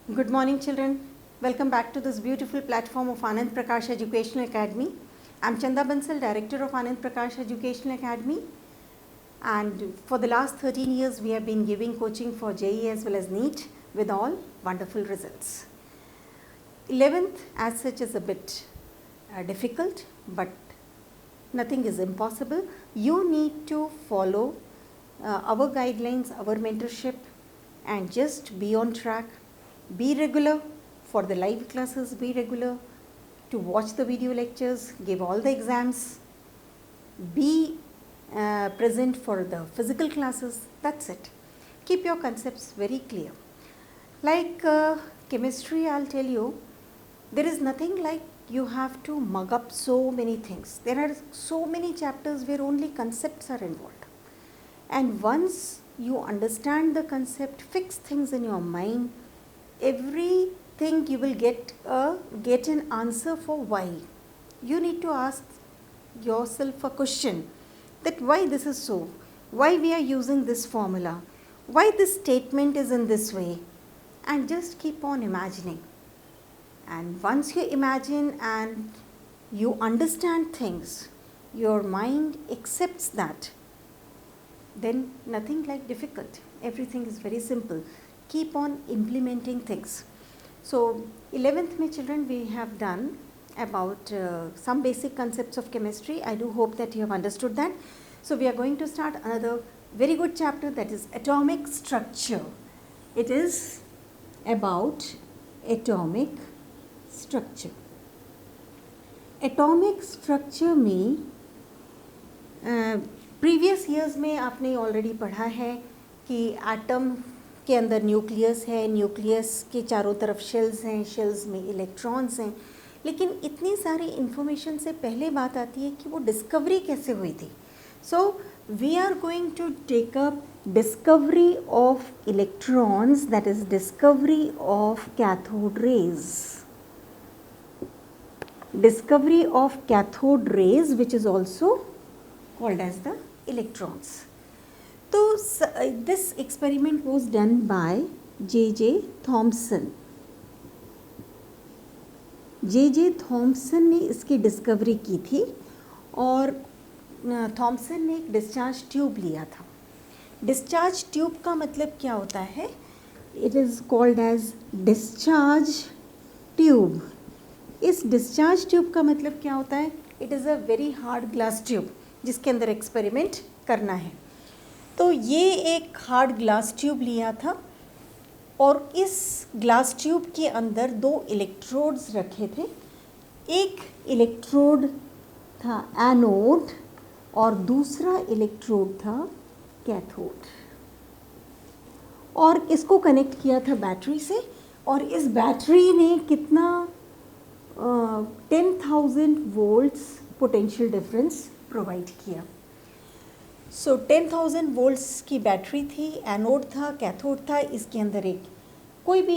Good morning, children. Welcome back to this beautiful platform of Anand Prakash Educational Academy. I'm Chanda Bansal, Director of Anand Prakash Educational Academy. And for the last 13 years, we have been giving coaching for JEE as well as NEET with all wonderful results. 11th as such is a bit difficult, but nothing is impossible. You need to follow our guidelines, our mentorship, and just be on track. Be regular for the live classes, be regular to watch the video lectures, give all the exams, be present for the physical classes. That's it. Keep your concepts very clear. Like chemistry, I'll tell you, there is nothing like you have to mug up so many things. There are so many chapters where only concepts are involved. And once you understand the concept, fix things in your mind, everything you will get an answer for why. You need to ask yourself a question that why this is so, why we are using this formula, why this statement is in this way, and just keep on imagining. And once you imagine and you understand things, your mind accepts that, then nothing like difficult. Everything is very simple. Keep on implementing things. So 11th mein children, we have done about some basic concepts of chemistry. I do hope that you have understood that. So we are going to start another very good chapter, that is atomic structure. It is about atomic structure. Atomic structure में previous years में आपने already पढ़ा है कि atom के अंदर nucleus है, nucleus के चारों तरफ शेल्स हैं, शेल्स में इलेक्ट्रॉन्स हैं, लेकिन इतनी सारी इन्फॉर्मेशन से पहले बात आती है कि वो डिस्कवरी कैसे हुई थी. So we are going to take up discovery of electrons, that is discovery of cathode rays. Discovery of cathode rays, which is also called as the electrons. So this experiment was done by J.J. Thomson. J.J. Thomson ने इसकी discovery की थी और Thompson ने एक discharge tube लिया था. Discharge tube का मतलब क्या होता है? It is called as discharge tube. इस डिस्चार्ज ट्यूब का मतलब क्या होता है? It is a very hard glass tube जिसके अंदर एक्सपेरिमेंट करना है. तो ये एक हार्ड ग्लास ट्यूब लिया था और इस ग्लास ट्यूब के अंदर दो इलेक्ट्रोड्स रखे थे. एक इलेक्ट्रोड था एनोड और दूसरा इलेक्ट्रोड था कैथोड. और इसको कनेक्ट किया था बैटरी से और इस बैटरी ने कितना 10,000 वोल्ट्स पोटेंशियल डिफरेंस प्रोवाइड किया. सो 10,000 वोल्ट्स की बैटरी थी, एनोड था, कैथोड था. इसके अंदर एक कोई भी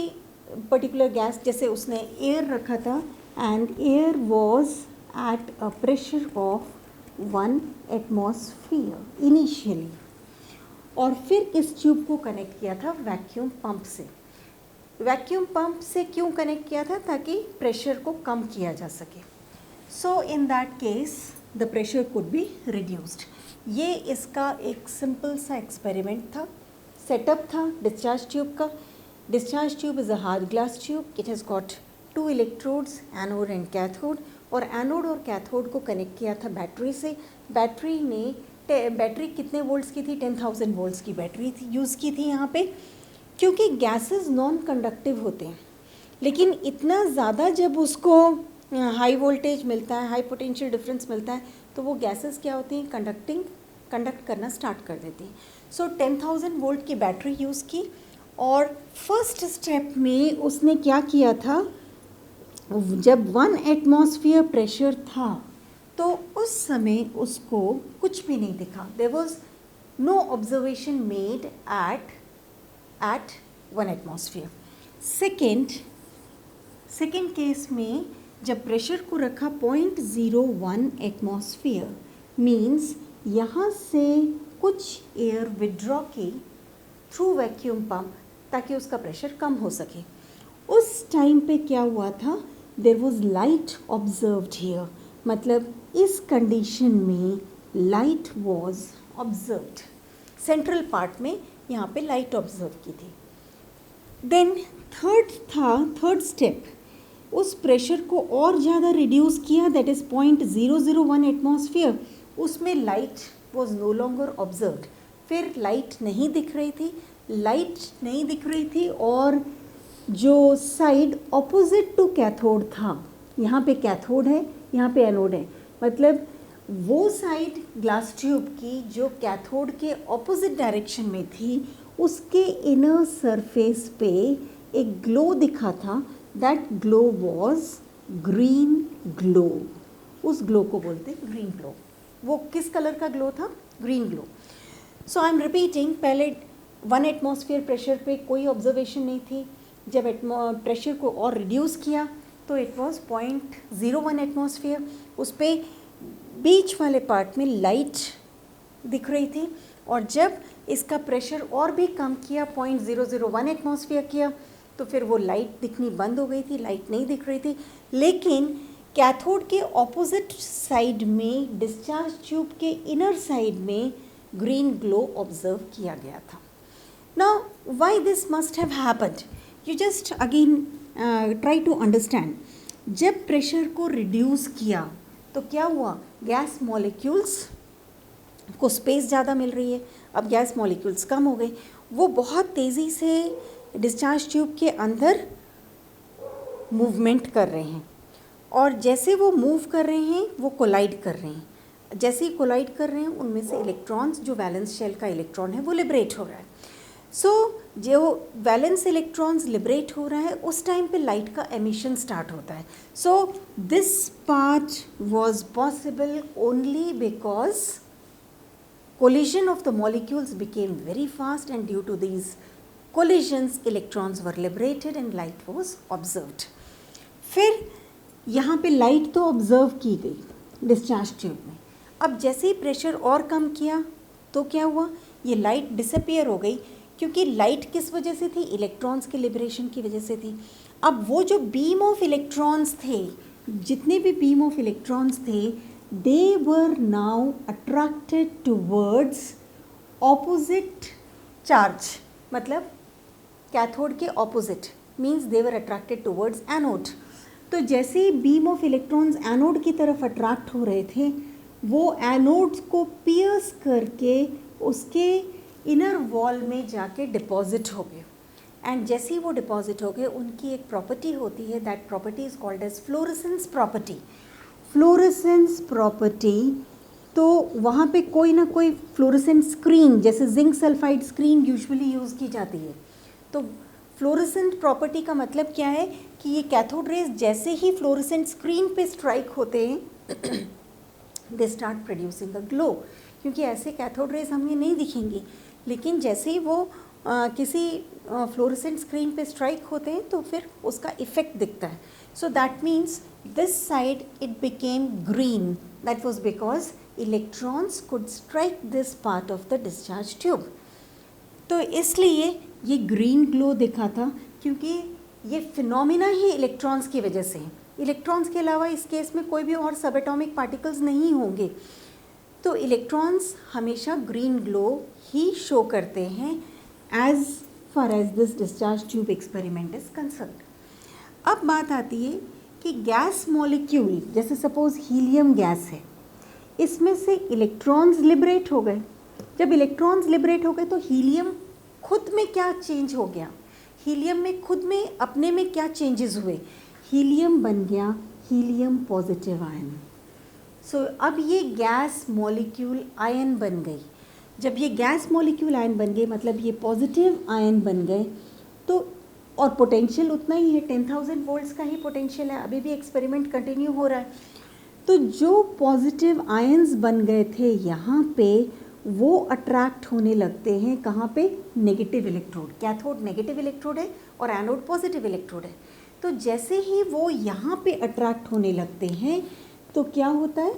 पर्टिकुलर गैस, जैसे उसने एयर रखा था and air was at a pressure of 1 atmosphere initially. और फिर इस ट्यूब को कनेक्ट किया था वैक्यूम पंप से. वैक्यूम पंप से क्यों कनेक्ट किया था? ताकि प्रेशर को कम किया जा सके. So in that case the pressure could be reduced. ये इसका एक सिंपल सा एक्सपेरिमेंट था, सेटअप था डिस्चार्ज ट्यूब का. Discharge tube is a hard glass tube. It has got 2 electrodes, anode and cathode. और एनोड और कैथोड को कनेक्ट किया था बैटरी से. बैटरी कितने वोल्ट्स की थी? 10,000 वोल्ट्स की बैटरी थी यूज़ की थी यहाँ पे. क्योंकि गैसेस नॉन कंडक्टिव होते हैं, लेकिन इतना ज़्यादा जब उसको हाई वोल्टेज मिलता है, हाई पोटेंशियल डिफरेंस मिलता है, तो वो गैसेस क्या होती हैं? कंडक्ट करना स्टार्ट कर देती हैं. सो 10,000 वोल्ट की बैटरी यूज़ की और फर्स्ट स्टेप में उसने क्या किया था? जब 1 एटमॉस्फेयर प्रेशर था तो उस समय उसको कुछ भी नहीं दिखा. There was no observation made at 1 atmosphere. Second case में जब प्रेशर को रखा 0.01 एटमॉस्फेयर, मीन्स यहाँ से कुछ एयर विड्रॉ की थ्रू वैक्यूम पंप ताकि उसका प्रेशर कम हो सके. उस टाइम पे क्या हुआ था, there was light observed here, मतलब इस कंडीशन में light was observed, central part में यहाँ पे लाइट ऑब्जर्व की थी। देन थर्ड स्टेप, उस प्रेशर को और ज़्यादा रिड्यूस किया, दैट इज़ 0.001 एटमॉस्फेयर, उसमें light was no longer observed. फिर लाइट नहीं दिख रही थी और जो साइड ऑपोजिट टू कैथोड था, यहाँ पे कैथोड है, यहाँ पे एनोड है, मतलब वो साइड ग्लास ट्यूब की जो कैथोड के ऑपोजिट डायरेक्शन में थी, उसके इनर सरफेस पे एक ग्लो दिखा था, that glow was green glow. उस ग्लो को बोलते हैं ग्रीन ग्लो। वो किस कलर का ग्लो था? Green glow. So I am repeating, पहले 1 एटमॉस्फेयर प्रेशर पे कोई ऑब्जर्वेशन नहीं थी, जब प्रेशर को और रिड्यूस किया तो इट वाज 0.01 एटमॉस्फेयर, उस पर बीच वाले पार्ट में लाइट दिख रही थी, और जब इसका प्रेशर और भी कम किया, 0.001 एटमॉस्फेयर किया, तो फिर वो लाइट दिखनी बंद हो गई थी, लाइट नहीं दिख रही थी। लेकिन कैथोड के ऑपोजिट साइड में, डिस्चार्ज ट्यूब के इनर साइड में ग्रीन ग्लो ऑब्जर्व किया गया था। Now why this must have happened, you just again try to understand. जब प्रेशर को रिड्यूस किया तो क्या हुआ, गैस मॉलिक्यूल्स को स्पेस ज़्यादा मिल रही है, अब गैस मॉलिक्यूल्स कम हो गए, वो बहुत तेज़ी से डिस्चार्ज ट्यूब के अंदर मूवमेंट कर रहे हैं, और जैसे वो मूव कर रहे हैं वो कोलाइड कर रहे हैं। जैसे ही कोलाइड कर रहे हैं, उनमें से इलेक्ट्रॉन्स, जो वैलेंस शेल का इलेक्ट्रॉन है, वो लिबरेट हो रहा है। सो जो वैलेंस इलेक्ट्रॉन्स लिबरेट हो रहा है, उस टाइम पे लाइट का एमिशन स्टार्ट होता है। So this part was possible only because collision of the molecules became very fast, and due to these collisions electrons were liberated and light was observed. फिर यहाँ पे लाइट तो observe की गई discharge tube में, अब जैसे ही प्रेशर और कम किया तो क्या हुआ, ये लाइट डिसअपियर हो गई, क्योंकि लाइट किस वजह से थी, इलेक्ट्रॉन्स के लिबरेशन की वजह से थी। अब वो जो बीम ऑफ इलेक्ट्रॉन्स थे, जितने भी बीम ऑफ इलेक्ट्रॉन्स थे, they were now attracted towards opposite charge, मतलब कैथोड के opposite, means they were attracted towards anode. तो जैसे ही बीम ऑफ इलेक्ट्रॉन्स एनोड की तरफ अट्रैक्ट हो रहे थे, वो एनोड को पियर्स करके उसके इनर वॉल में जाके डिपॉजिट हो गए, एंड जैसे ही वो डिपॉजिट हो गए, उनकी एक प्रॉपर्टी होती है, that property is called as fluorescence property. Fluorescence property, तो वहाँ पे कोई ना कोई फ्लोरेसेंट स्क्रीन, जैसे zinc sulphide screen usually use की जाती है। तो फ्लोरेसेंट प्रॉपर्टी का मतलब क्या है कि ये कैथोड रेज जैसे ही फ्लोरेसेंट स्क्रीन पे स्ट्राइक होते हैं, they start producing a glow, क्योंकि ऐसे कैथोड रेज हमें नहीं दिखेंगी, लेकिन जैसे ही वो किसी फ्लोरेसेंट स्क्रीन पे स्ट्राइक होते हैं तो फिर उसका इफ़ेक्ट दिखता है। So that means this side it became green, that was because electrons could strike this part of the discharge tube। तो इसलिए ये ग्रीन ग्लो दिखा था, क्योंकि ये फिनोमिना ही इलेक्ट्रॉन्स की वजह से है। इलेक्ट्रॉन्स के अलावा इस केस में कोई भी और सब एटॉमिक पार्टिकल्स नहीं होंगे, तो इलेक्ट्रॉन्स हमेशा ग्रीन ग्लो ही शो करते हैं as far as this discharge tube experiment is concerned. अब बात आती है कि गैस मॉलिक्यूल, जैसे सपोज हीलियम गैस है, इसमें से इलेक्ट्रॉन्स लिबरेट हो गए। जब इलेक्ट्रॉन्स लिबरेट हो गए तो हीलियम खुद में क्या चेंज हो गया, हीलियम में खुद में अपने में क्या चेंजेस हुए, हीलियम बन गया हीलियम पॉजिटिव आयन। सो अब ये गैस मॉलिक्यूल आयन बन गई। जब ये गैस मॉलिक्यूल आयन बन गए, मतलब ये पॉजिटिव आयन बन गए, तो और पोटेंशियल उतना ही है, 10,000 वोल्ट्स का ही पोटेंशियल है, अभी भी एक्सपेरिमेंट कंटिन्यू हो रहा है। तो जो पॉजिटिव आयंस बन गए थे यहाँ पे, वो अट्रैक्ट होने लगते हैं कहाँ पे, negative electrode. Cathode negative electrode है और एनोड पॉजिटिव इलेक्ट्रोड है। तो जैसे ही वो यहाँ पे अट्रैक्ट होने लगते हैं तो क्या होता है,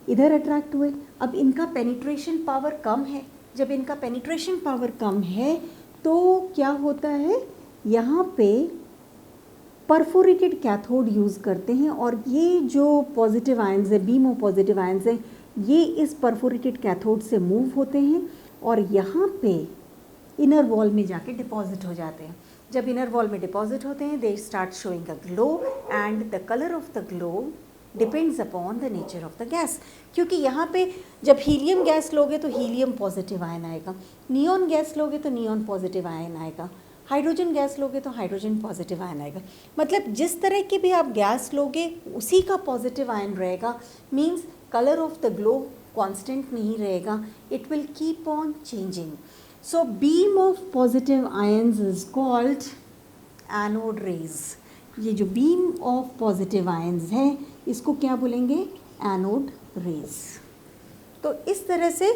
इधर अट्रैक्ट हुए। अब इनका पेनिट्रेशन पावर कम है, जब इनका पेनिट्रेशन पावर कम है तो क्या होता है यहाँ पे परफोरेटेड कैथोड यूज़ करते हैं और ये जो पॉजिटिव आयंस है, बीम ऑफ पॉजिटिव आयंस है, ये इस परफोरेटेड कैथोड से मूव होते हैं और यहाँ पे इनर वॉल में जाके डिपॉजिट हो जाते हैं। जब इनर वॉल में डिपॉजिट होते हैं, they start showing a glow and the colour of the glow depends upon the nature of the gas. क्योंकि यहाँ पे जब हीलियम गैस लोगे तो हीलियम पॉजिटिव आयन आएगा, नियॉन गैस लोगे तो नियॉन पॉजिटिव आयन आएगा, हाइड्रोजन गैस लोगे तो हाइड्रोजन पॉजिटिव आयन आएगा। मतलब जिस तरह की भी आप गैस लोगे उसी का पॉजिटिव आयन रहेगा। Means colour of the glow constant नहीं रहेगा, it will keep on changing. So beam of positive ions is called anode rays. ये जो बीम ऑफ पॉजिटिव आयंस है इसको क्या बोलेंगे? Anode rays. तो इस तरह से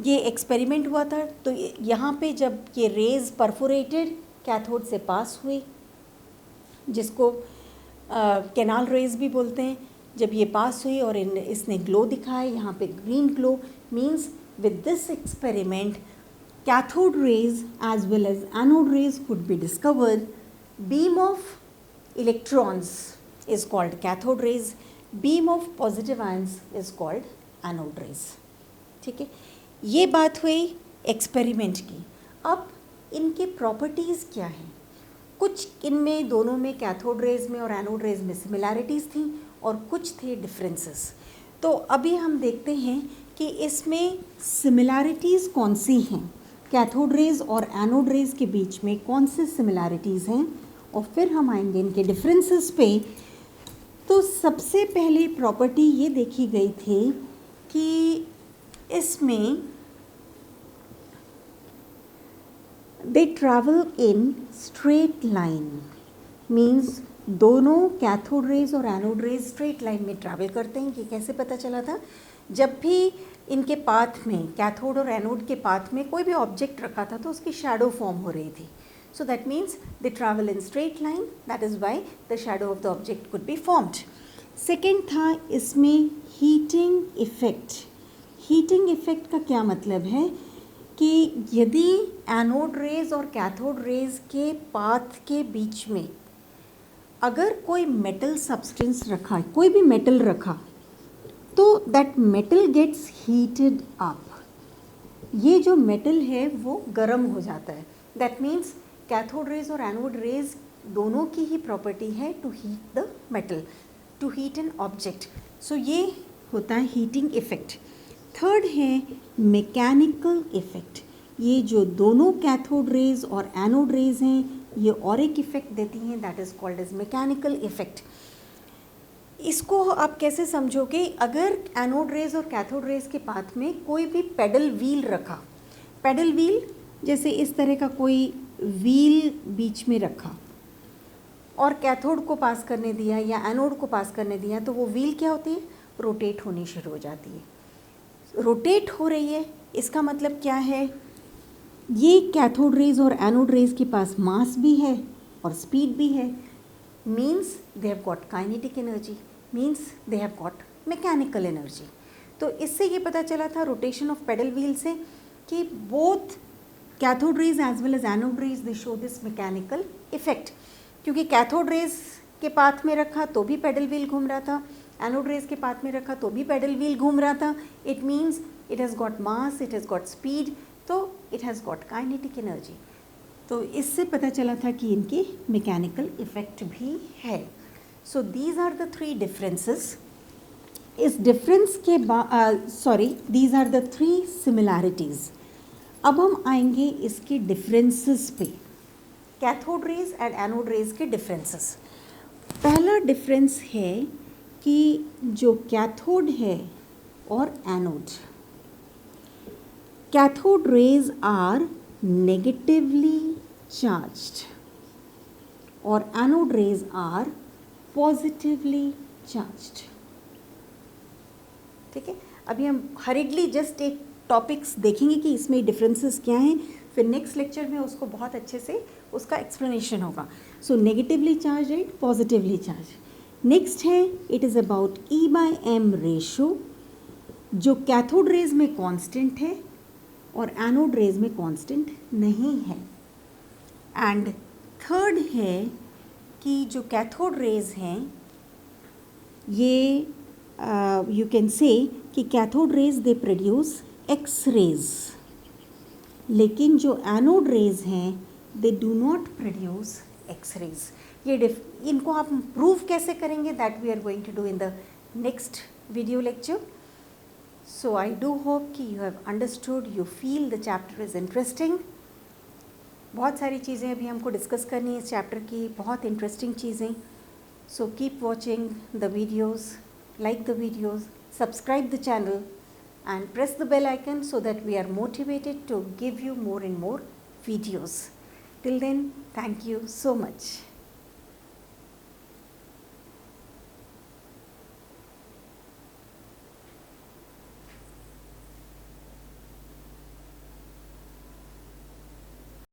ये एक्सपेरिमेंट हुआ था। तो यहाँ पे जब ये रेज परफोरेटेड कैथोड से पास हुई, जिसको कैनाल रेज भी बोलते हैं, जब ये पास हुई और इसने ग्लो दिखाया, यहाँ पे green glow, means with this experiment cathode rays as well as anode rays could be discovered. Beam of electrons is called cathode rays, beam of positive ions is called anode rays. ठीक है, ये बात हुई experiment की। अब इनके properties क्या हैं? कुछ इनमें दोनों में, कैथोड रेज में और एनोड रेज में सिमिलैरिटीज़ थी और कुछ थे डिफरेंसेस। तो अभी हम देखते हैं कि इसमें सिमिलैरिटीज़ कौन सी हैं, कैथोड रेज और एनोड रेज के बीच में कौन से सिमिलैरिटीज़ हैं, और फिर हम आएंगे इनके डिफरेंसेस पे। तो सबसे पहले प्रॉपर्टी ये देखी गई थी कि इसमें दे travel in straight line. Means दोनों कैथोड रेज और एनोड रेज स्ट्रेट लाइन में ट्रैवल करते हैं। ये कैसे पता चला था? जब भी इनके पाथ में, कैथोड और एनोड के पाथ में कोई भी ऑब्जेक्ट रखा था तो उसकी शैडो फॉर्म हो रही थी। So that means they travel in straight line, that is why the shadow of the object could be formed. Second था इसमें हीटिंग इफेक्ट। हीटिंग इफेक्ट का क्या मतलब है कि यदि एनोड रेज और कैथोड रेज के पाथ के बीच में अगर कोई मेटल सब्सटेंस रखा, कोई भी मेटल रखा, तो that metal gets heated up. ये जो मेटल है वो गर्म हो जाता है। दैट मीन्स कैथोड रेज और एनोड रेज दोनों की ही प्रॉपर्टी है to heat the metal, to heat an object. So ये होता है हीटिंग इफेक्ट। थर्ड है मैकेनिकल इफेक्ट। ये जो दोनों कैथोड रेज और एनोड रेज हैं ये और एक इफेक्ट देती हैं, that is called as mechanical effect. इसको आप कैसे समझोगे? अगर एनोड रेज और कैथोड रेज के पाथ में कोई भी पेडल व्हील रखा, पेडल व्हील जैसे इस तरह का कोई व्हील बीच में रखा और कैथोड को पास करने दिया या एनोड को पास करने दिया, तो वो व्हील क्या होती है? रोटेट होनी शुरू हो जाती है। रोटेट हो रही है, इसका मतलब क्या है? ये कैथोड रेज और एनोड रेज के पास मास भी है और स्पीड भी है। Means they have got kinetic energy, means they have got mechanical energy. तो इससे ये पता चला था रोटेशन ऑफ पेडल व्हील से कि both cathode rays as well as anode rays they show this mechanical effect. क्योंकि कैथोड रेज के पाथ में रखा तो भी पेडल व्हील घूम रहा था, एनोड रेज के पाथ में रखा तो भी पेडल व्हील घूम रहा था। It means it has got mass, it has got speed, तो it has got kinetic energy. तो इससे पता चला था कि इनके मैकेनिकल इफेक्ट भी है। So these are the three differences. इस डिफरेंस के these are the three similarities. अब हम आएंगे इसके डिफरेंसेस पे, cathode rays and anode rays के डिफरेंसेस। पहला डिफरेंस है कि जो कैथोड है और anode, cathode rays are negatively charged और anode rays are positively charged. ठीक है, अभी हम हरिडली जस्ट एक टॉपिक्स देखेंगे कि इसमें डिफरेंसेस क्या हैं, फिर नेक्स्ट लेक्चर में उसको बहुत अच्छे से उसका एक्सप्लेनेशन होगा। So negatively charge and positively charge. Next है it is about E/M ratio, जो कैथोड रेज में कांस्टेंट है और एनोड रेज में कांस्टेंट नहीं है। एंड थर्ड है कि जो कैथोड रेज हैं ये यू कैन से कि cathode rays they produce X rays, लेकिन जो एनोड रेज हैं they do not produce X rays. ये इनको आप प्रूव कैसे करेंगे, that we are going to do in the next video lecture. So I do hope कि you have understood, you feel the chapter is interesting. बहुत सारी चीज़ें अभी हमको डिस्कस करनी है इस चैप्टर की, बहुत इंटरेस्टिंग चीज़ें। So keep watching the videos, like the videos, subscribe the channel and press the bell icon so that we are motivated to give you more and more videos. Till then, thank you so much.